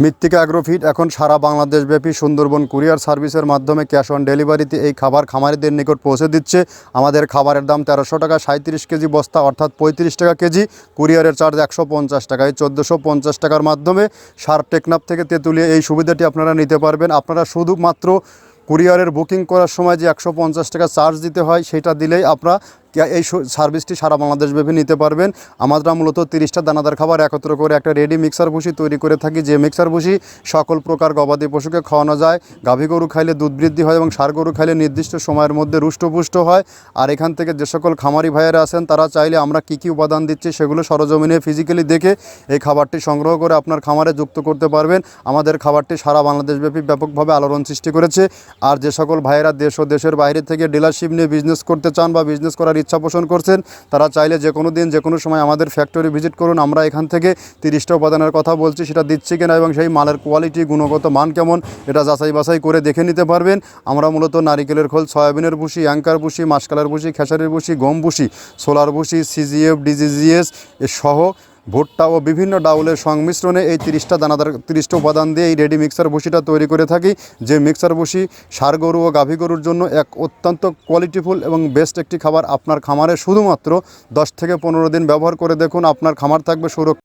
মৃত্তিকা অ্যাগ্রোফিড এখন সারা বাংলাদেশব্যাপী সুন্দরবন কুরিয়ার সার্ভিসের মাধ্যমে ক্যাশ অন ডেলিভারিতে এই খাবার খামারিদের নিকট পৌঁছে দিচ্ছে। আমাদের খাবারের দাম 1300 টাকা, 37 কেজি বস্তা অর্থাৎ 35 টাকা কেজি। কুরিয়ারের চার্জ 150 টাকা। এই 1450 টাকার মাধ্যমে সার টেকনাফ থেকে তেঁতুলিয়া এই সুবিধাটি আপনারা নিতে পারবেন। আপনারা শুধুমাত্র কুরিয়ারের বুকিং করার সময় যে 150 টাকা চার্জ দিতে হয় সেটা দিলেই আপনারা এই সার্ভিসটি সারা বাংলাদেশব্যাপী নিতে পারবেন। আমরা মূলত 30টা দানাদার খাবার একত্র করে একটা রেডি মিক্সার ভুসি তৈরি করে থাকি, যে মিক্সার ভুসি সকল প্রকার গবাদি পশুকে খাওয়ানো যায়। গাভী গরু খাইলে দুধ বৃদ্ধি হয় এবং ষাঁড় গরু খাইলে নির্দিষ্ট সময়ের মধ্যে রুষ্টপুষ্ট হয়। আর এখান থেকে যে সকল খামারি ভাইয়েরা আছেন তারা চাইলে আমরা কী কী উপাদান দিচ্ছি সেগুলো সরজমিনে ফিজিক্যালি দেখে এই খাবারটি সংগ্রহ করে আপনার খামারে যুক্ত করতে পারবেন। আমাদের খাবারটি সারা বাংলাদেশব্যাপী ব্যাপকভাবে আলোড়ন সৃষ্টি করেছে। আর যে সকল ভাইয়েরা দেশ ও দেশের বাইরে থেকে ডিলারশিপ নিয়ে বিজনেস করতে চান বা বিজনেস করার ইচ্ছা পোষণ করছেন, তারা চাইলে যে কোনো দিন যে কোনো সময় আমাদের ফ্যাক্টরি ভিজিট করুন। আমরা এখান থেকে 30টা উপাদানের কথা বলছি, সেটা দিচ্ছি কিনা এবং সেই মালের কোয়ালিটি গুণগত মান কেমন এটা যাচাই বাছাই করে দেখে নিতে পারবেন। আমরা মূলত নারিকেলের খোল, সয়াবিনের ভুসি, অ্যাঙ্কার ভুসি, মাসকালের ভুসি, খেসারির ভুসি, গম ভুসি, সোলার ভুসি, সিজিএফ, ডিজিজিএস সহ ভুট্টা ও বিভিন্ন ডাউলের সংমিশ্রণে এই 30টা দানাদার 30টা উপাদান দিয়ে এই রেডি মিক্সার ভুসিটা তৈরি করে থাকি। যে মিক্সার ভুসি ষাঁড় গরু ও গাভী গরুর জন্য এক অত্যন্ত কোয়ালিটিফুল এবং বেস্ট একটি খাবার। আপনার খামারে শুধুমাত্র 10 থেকে 15 দিন ব্যবহার করে দেখুন, আপনার খামার থাকবে সুরক্ষিত।